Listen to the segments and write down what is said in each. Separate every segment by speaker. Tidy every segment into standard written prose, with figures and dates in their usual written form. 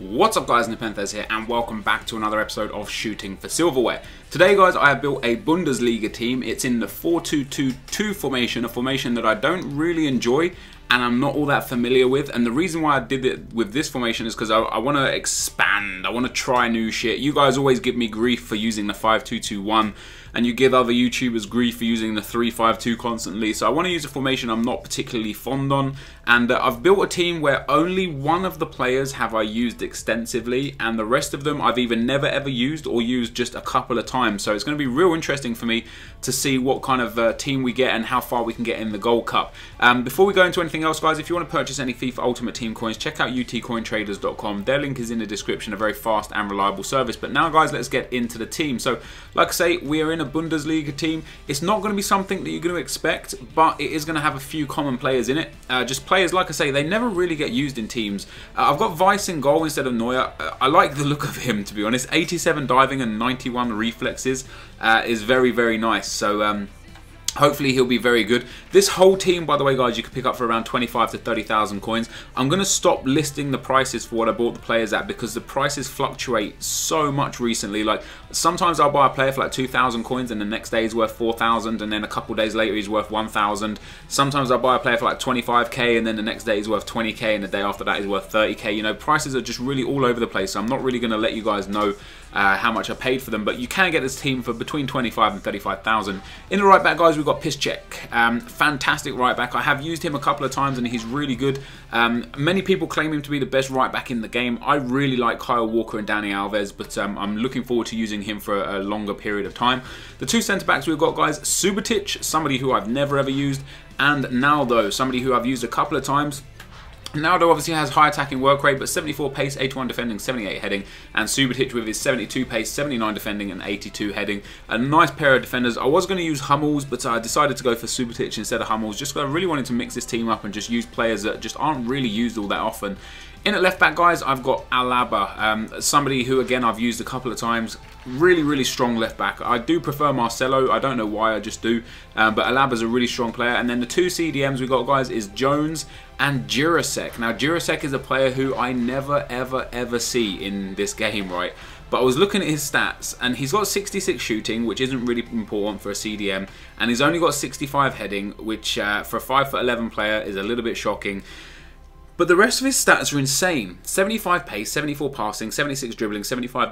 Speaker 1: What's up guys, NepentheZ here and welcome back to another episode of Shooting for Silverware. Today guys, I have built a Bundesliga team. It's in the 4-2-2-2 formation, a formation that I don't really enjoy and I'm not all that familiar with, and the reason why I did it with this formation is because I want to expand, I want to try new shit. You guys always give me grief for using the 5-2-2-1 and you give other YouTubers grief for using the 3-5-2 constantly, so I want to use a formation I'm not particularly fond on, and I've built a team where only one of the players have I used extensively and the rest of them I've either never ever used or used just a couple of times, so it's going to be real interesting for me to see what kind of team we get and how far we can get in the Gold Cup. Before we go into anything else guys, if you want to purchase any FIFA Ultimate Team coins, check out utcointraders.com. Their link is in the description, a very fast and reliable service. But now guys, let's get into the team. So like I say, we are in a Bundesliga team. It's not going to be something that you're going to expect, but it is going to have a few common players in it. Just players, like I say, they never really get used in teams. I've got Weiss in goal instead of Neuer. I like the look of him, to be honest. 87 diving and 91 reflexes is very, very nice. So hopefully he'll be very good. This whole team, by the way guys, you can pick up for around 25 to 30,000 coins. I'm going to stop listing the prices for what I bought the players at because the prices fluctuate so much recently. Like sometimes I'll buy a player for like 2,000 coins and the next day he's worth 4,000 and then a couple days later he's worth 1,000. Sometimes I'll buy a player for like 25k and then the next day he's worth 20k and the day after that he's worth 30k. You know, prices are just really all over the place, so I'm not really going to let you guys know how much I paid for them, but you can get this team for between 25 and 35,000. In the right back guys, we've got Piszczek, fantastic right back. I have used him a couple of times and he's really good. Many people claim him to be the best right back in the game. I really like Kyle Walker and Dani Alves, but I'm looking forward to using him for a longer period of time. The two centre backs we've got guys, Subotic, somebody who I've never ever used, and Naldo, somebody who I've used a couple of times. Naldo obviously has high attacking work rate, but 74 pace, 81 defending, 78 heading, and Subotic with his 72 pace, 79 defending, and 82 heading. A nice pair of defenders. I was going to use Hummels, but I decided to go for Subotic instead of Hummels, just because I really wanted to mix this team up and just use players that just aren't really used all that often. In at left back guys, I've got Alaba, somebody who again I've used a couple of times. Really, really strong left back. I do prefer Marcelo. I don't know why, I just do. But Alaba's a really strong player. And then the two CDMs we got guys is Jones and Jurasek. Now Jurasek is a player who I never ever see in this game, right? But I was looking at his stats and he's got 66 shooting, which isn't really important for a CDM, and he's only got 65 heading, which for a 5'11" player is a little bit shocking. But the rest of his stats are insane. 75 pace, 74 passing, 76 dribbling, 75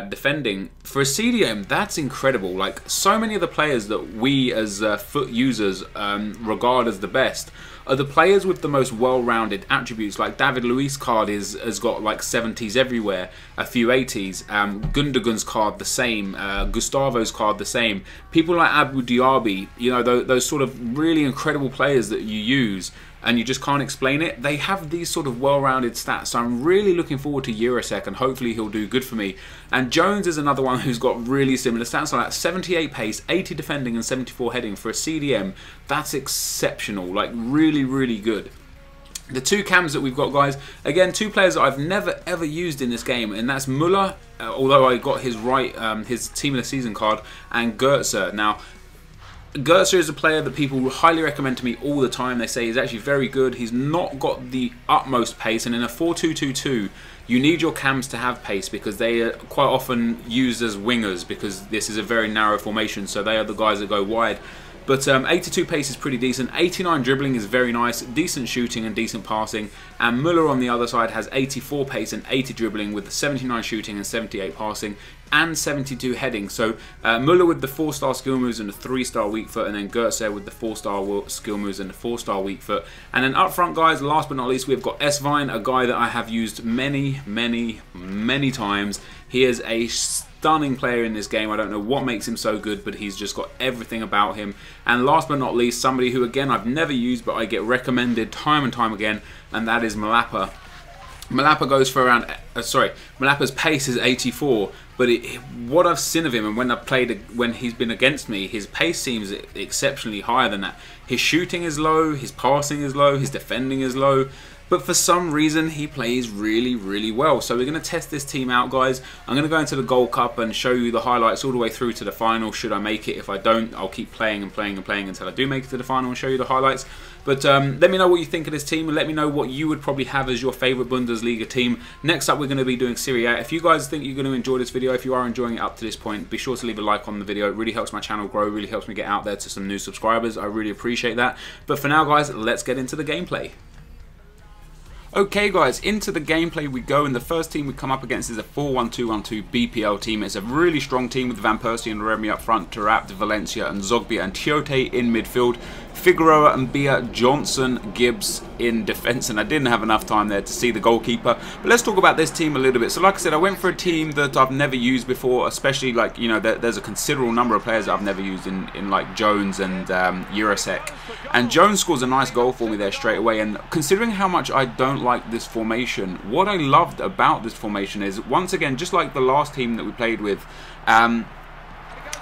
Speaker 1: defending. For a CDM, that's incredible. Like, so many of the players that we as foot users regard as the best are the players with the most well-rounded attributes. Like David Luiz card has got like 70s everywhere, a few 80s. Gundogan's card the same, Gustavo's card the same. People like Abu Dhabi, you know, those sort of really incredible players that you use and you just can't explain it, they have these sort of well-rounded stats. So I'm really looking forward to Jurasek and hopefully he'll do good for me. And Jones is another one who's got really similar stats like that. 78 pace, 80 defending and 74 heading for a CDM. That's exceptional, like really, really good. The two cams that we've got guys, again, two players that I've never ever used in this game, and that's Müller, although I got his his team of the season card, and Goetze. Now Goetze is a player that people highly recommend to me all the time. They say he's actually very good. He's not got the utmost pace, and in a 4-2-2-2 you need your cams to have pace because they are quite often used as wingers because this is a very narrow formation, so they are the guys that go wide. But 82 pace is pretty decent, 89 dribbling is very nice, decent shooting and decent passing, and Müller on the other side has 84 pace and 80 dribbling with 79 shooting and 78 passing and 72 heading. So Müller with the 4-star skill moves and the 3-star weak foot, and then Goetze with the 4-star skill moves and the 4-star weak foot. And then up front guys, last but not least, we've got Svine, a guy that I have used many times. He is a stunning player in this game. I don't know what makes him so good, but he's just got everything about him. And last but not least, somebody who again I've never used but I get recommended time and time again, and that is Malapa. Malapa goes for around, Malapa's pace is 84, but what I've seen of him and when he's been against me, his pace seems exceptionally higher than that. His shooting is low, his passing is low, his defending is low. But for some reason, he plays really, really well. So we're going to test this team out, guys. I'm going to go into the Gold Cup and show you the highlights all the way through to the final, should I make it. If I don't, I'll keep playing and playing and playing until I do make it to the final and show you the highlights. But let me know what you think of this team, and let me know what you would probably have as your favourite Bundesliga team. Next up, we're going to be doing Serie A. If you guys think you're going to enjoy this video, if you are enjoying it up to this point, be sure to leave a like on the video. It really helps my channel grow, really helps me get out there to some new subscribers. I really appreciate that. But for now, guys, let's get into the gameplay. Okay guys, into the gameplay we go, and the first team we come up against is a 4-1-2-1-2 BPL team. It's a really strong team with Van Persie and Remy up front, Tarapt, Valencia and Zogbia and Tiote in midfield, Figueroa and Bia, Johnson, Gibbs in defence, and I didn't have enough time there to see the goalkeeper. But let's talk about this team a little bit. So like I said, I went for a team that I've never used before, especially like, you know, there's a considerable number of players that I've never used in like Jones and Jurasek. And Jones scores a nice goal for me there straight away, and considering how much I don't like this formation, what I loved about this formation is, once again, just like the last team that we played with,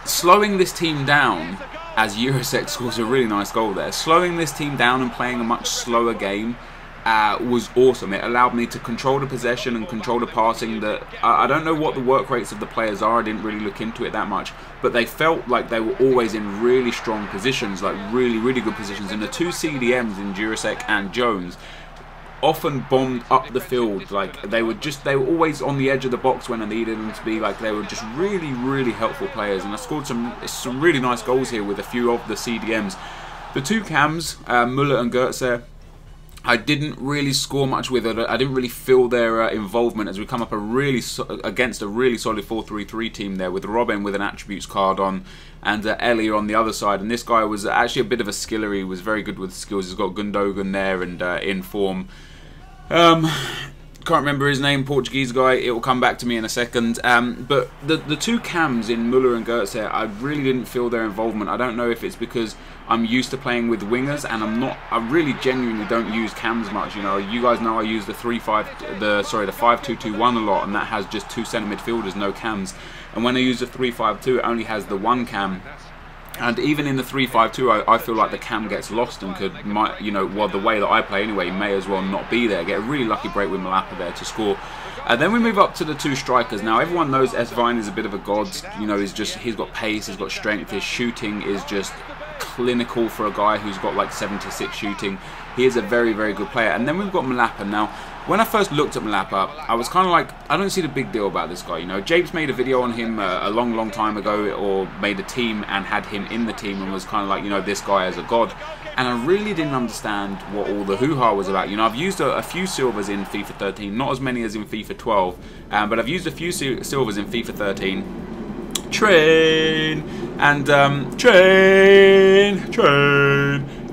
Speaker 1: slowing this team down, as Jurasek scores a really nice goal there, slowing this team down and playing a much slower game was awesome. It allowed me to control the possession and control the passing. That I don't know what the work rates of the players are, I didn't really look into it that much, but they felt like they were always in really strong positions, like really good positions, and the two CDMs in Jurasek and Jones often bombed up the field. Like they were always on the edge of the box when I needed them to be. Like they were just really helpful players, and I scored some really nice goals here with a few of the CDMs. The two cams, Müller and Goetze, I didn't really score much with it. I didn't really feel their involvement as we come up against a really solid 4-3-3 team there, with Robin with an attributes card on and Ellie on the other side. And this guy was actually a bit of a skiller. He was very good with skills. He's got Gundogan there and in form. Can't remember his name, Portuguese guy. It will come back to me in a second. But the two cams in Müller and Goetze, I really didn't feel their involvement. I don't know if it's because I'm used to playing with wingers, and I really genuinely don't use cams much. You know, you guys know I use the 5-2-2-1 a lot, and that has just two centre midfielders, no cams. And when I use the 3-5-2, it only has the one cam. And even in the 3-5-2, I feel like the cam gets lost and you know, well, the way that I play anyway, may as well not be there. Get a really lucky break with Malapa there to score. Then we move up to the two strikers. Now everyone knows Svine is a bit of a god. You know, he's got pace, he's got strength, his shooting is just clinical for a guy who's got like 76 shooting. He is a very good player. And then we've got Malapa. Now, when I first looked at Malapa, I was kind of like, I don't see the big deal about this guy. You know, Japes made a video on him a long time ago, or made a team and had him in the team, and was kind of like, you know, this guy is a god. And I really didn't understand what all the hoo-ha was about. You know, I've used a few silvers in FIFA 13, not as many as in FIFA 12, but I've used a few silvers in FIFA 13. Train! And, train!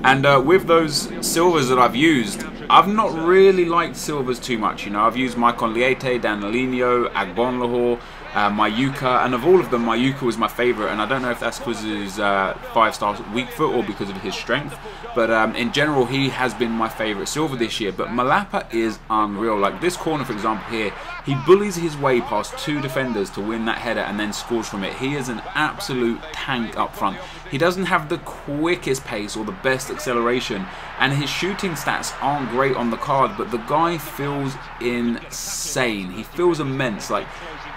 Speaker 1: And with those silvers that I've used, I've not really liked silvers too much. You know, I've used Maicon Liete, Danilino, Agbonlahor, Mayuka, and of all of them, Mayuka was my favourite, and I don't know if that's because of his 5-star weak foot or because of his strength, but in general, he has been my favourite silver this year. But Malapa is unreal. Like this corner, for example, here, he bullies his way past two defenders to win that header and then scores from it. He is an absolute tank up front. He doesn't have the quickest pace or the best acceleration, and his shooting stats aren't great on the card, but the guy feels insane. He feels immense. Like,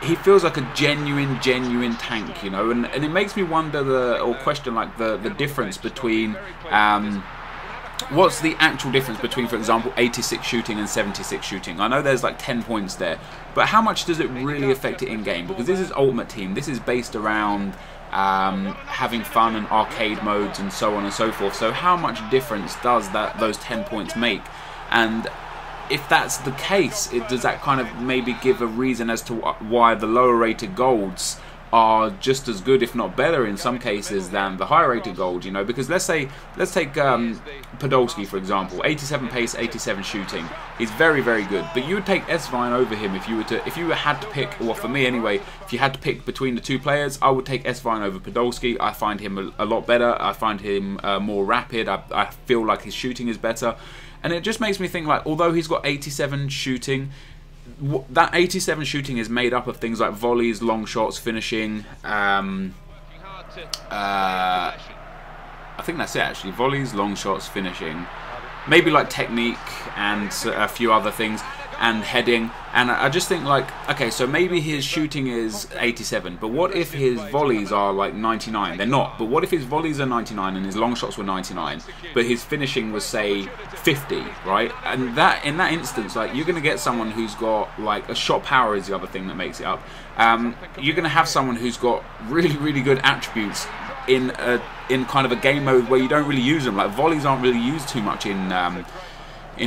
Speaker 1: he feels like a genuine tank, you know, and it makes me wonder or question like the difference between what's the actual difference between, for example, 86 shooting and 76 shooting. I know there's like 10 points there, but how much does it really affect it in game? Because this is Ultimate Team, this is based around having fun and arcade modes and so on and so forth. So how much difference does those 10 points make? And if that's the case, does that kind of maybe give a reason as to why the lower rated golds are just as good, if not better in some cases, than the higher rated gold, you know? Because let's take Podolski, for example, 87 pace, 87 shooting. He's very good, but you would take Svine over him if you had to pick, well, for me anyway, if you had to pick between the two players, I would take Svine over Podolski. I find him a lot better. I find him more rapid. I feel like his shooting is better. And it just makes me think, like, although he's got 87 shooting, that 87 shooting is made up of things like volleys, long shots, finishing. I think that's it, actually. Volleys, long shots, finishing. Maybe like technique and a few other things. and heading. And I just think, like, okay, so maybe his shooting is 87, but what if his volleys are like 99? They're not. But what if his volleys are 99 and his long shots were 99, but his finishing was, say, 50, right? And that, in that instance, like, you're going to get someone who's got, like, a shot power is the other thing that makes it up. You're going to have someone who's got really, really good attributes in kind of a game mode where you don't really use them. Like, volleys aren't really used too much in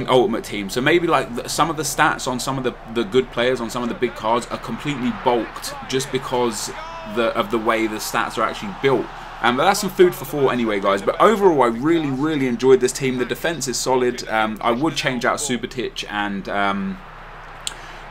Speaker 1: Ultimate Team. So maybe, like, some of the stats on some of the good players on some of the big cards are completely bulked just because of the way the stats are actually built. But that's some food for thought anyway, guys. But overall, I really, really enjoyed this team. The defense is solid. I would change out Subotic and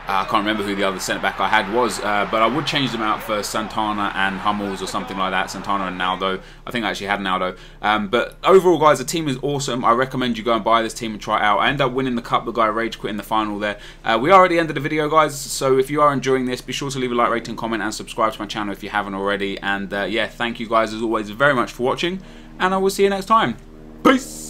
Speaker 1: I can't remember who the other centre-back I had was, but I would change them out for Santana and Hummels or something like that. Santana and Naldo. I think I actually had Naldo. But overall, guys, the team is awesome. I recommend you go and buy this team and try it out. I ended up winning the cup. The guy rage quit in the final there. We are at the end of the video, guys, so if you are enjoying this, be sure to leave a like, rating, comment, and subscribe to my channel if you haven't already. And yeah, thank you guys, as always, very much for watching, and I will see you next time. Peace!